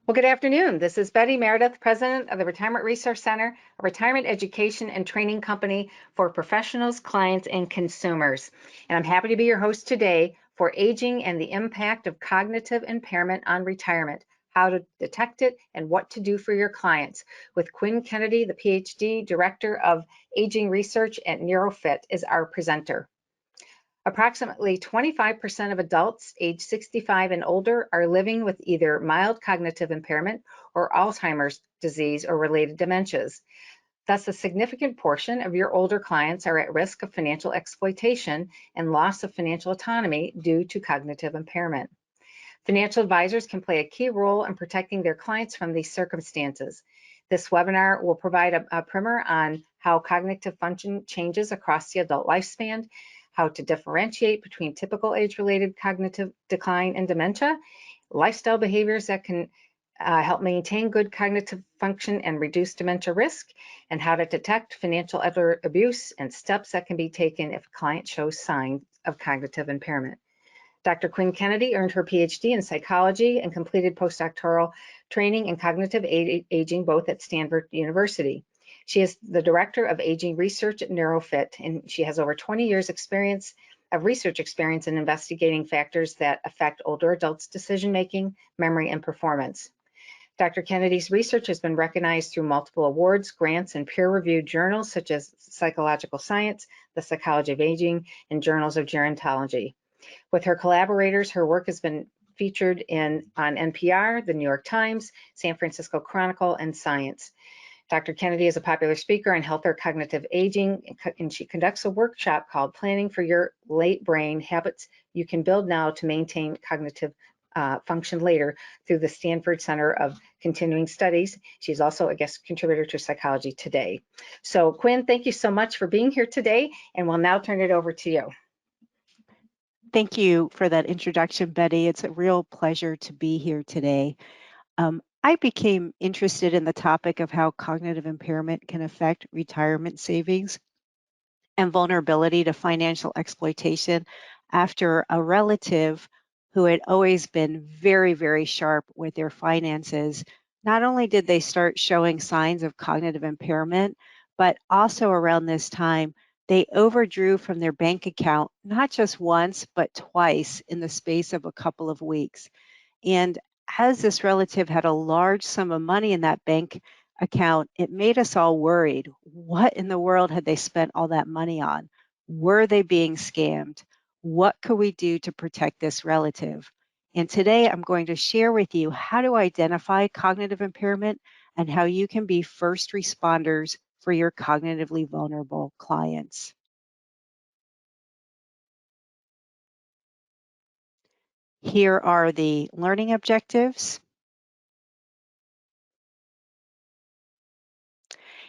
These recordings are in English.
Well, good afternoon. This is Betty Meredith, President of the Retirement Resource Center, a retirement education and training company for professionals, clients, and consumers. And I'm happy to be your host today for aging and the impact of cognitive impairment on retirement, how to detect it, and what to do for your clients. With Quinn Kennedy, the PhD Director of Aging Research at NeuroFit, is our presenter. Approximately 25% of adults age 65 and older are living with either mild cognitive impairment or Alzheimer's disease or related dementias. Thus, a significant portion of your older clients are at risk of financial exploitation and loss of financial autonomy due to cognitive impairment. Financial advisors can play a key role in protecting their clients from these circumstances. This webinar will provide a primer on how cognitive function changes across the adult lifespan, how to differentiate between typical age-related cognitive decline and dementia, lifestyle behaviors that can help maintain good cognitive function and reduce dementia risk, and how to detect financial abuse and steps that can be taken if a client shows signs of cognitive impairment. Dr. Quinn Kennedy earned her PhD in psychology and completed postdoctoral training in cognitive aging both at Stanford University. She is the director of aging research at NeuroFit, and she has over 20 years research experience in investigating factors that affect older adults' decision-making, memory, and performance. Dr. Kennedy's research has been recognized through multiple awards, grants, and peer-reviewed journals such as Psychological Science, the Psychology of Aging, and Journals of Gerontology. With her collaborators, her work has been featured on NPR, the New York Times, San Francisco Chronicle, and Science. Dr. Kennedy is a popular speaker on health or cognitive aging, and she conducts a workshop called Planning for Your Late Brain Habits You Can Build Now to Maintain Cognitive Function Later through the Stanford Center of Continuing Studies. She's also a guest contributor to Psychology Today. So Quinn, thank you so much for being here today, and we'll now turn it over to you. Thank you for that introduction, Betty. It's a real pleasure to be here today. I became interested in the topic of how cognitive impairment can affect retirement savings and vulnerability to financial exploitation after a relative who had always been very, very sharp with their finances. Not only did they start showing signs of cognitive impairment, but also around this time, they overdrew from their bank account, not just once, but twice in the space of a couple of weeks. And as this relative had a large sum of money in that bank account, it made us all worried. What in the world had they spent all that money on? Were they being scammed? What could we do to protect this relative? And today I'm going to share with you how to identify cognitive impairment and how you can be first responders for your cognitively vulnerable clients. Here are the learning objectives.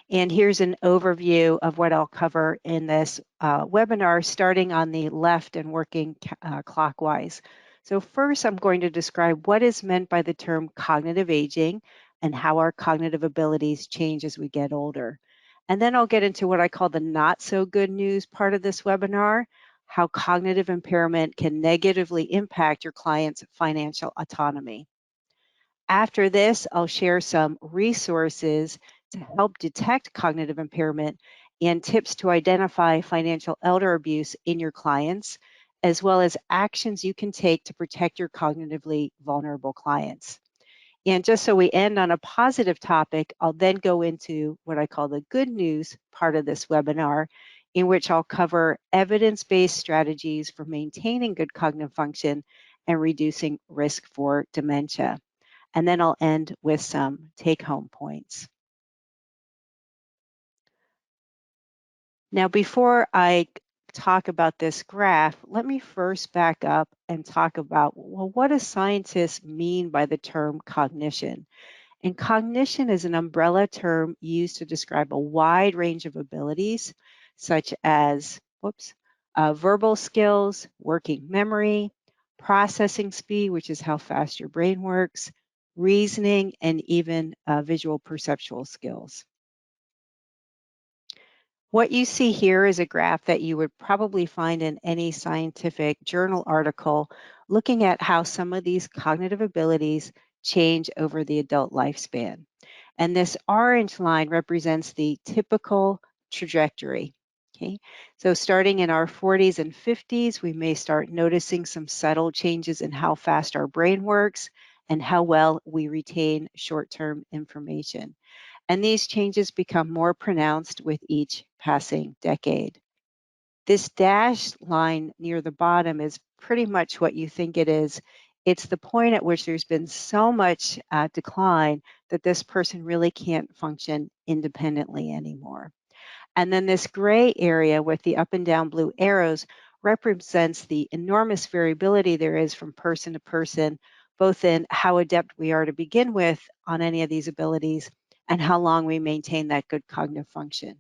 And here's an overview of what I'll cover in this webinar, starting on the left and working clockwise. So first, I'm going to describe what is meant by the term cognitive aging and how our cognitive abilities change as we get older. And then I'll get into what I call the not so good news part of this webinar, how cognitive impairment can negatively impact your client's financial autonomy. After this, I'll share some resources to help detect cognitive impairment and tips to identify financial elder abuse in your clients, as well as actions you can take to protect your cognitively vulnerable clients. And just so we end on a positive topic, I'll then go into what I call the good news part of this webinar, in which I'll cover evidence-based strategies for maintaining good cognitive function and reducing risk for dementia. And then I'll end with some take-home points. Now, before I talk about this graph, let me first back up and talk about, well, what do scientists mean by the term cognition? And cognition is an umbrella term used to describe a wide range of abilities, such as verbal skills, working memory, processing speed, which is how fast your brain works, reasoning, and even visual perceptual skills. What you see here is a graph that you would probably find in any scientific journal article looking at how some of these cognitive abilities change over the adult lifespan. And this orange line represents the typical trajectory. Okay, so starting in our 40s and 50s, we may start noticing some subtle changes in how fast our brain works and how well we retain short-term information. And these changes become more pronounced with each passing decade. This dashed line near the bottom is pretty much what you think it is. It's the point at which there's been so much decline that this person really can't function independently anymore. And then this gray area with the up and down blue arrows represents the enormous variability there is from person to person, both in how adept we are to begin with on any of these abilities and how long we maintain that good cognitive function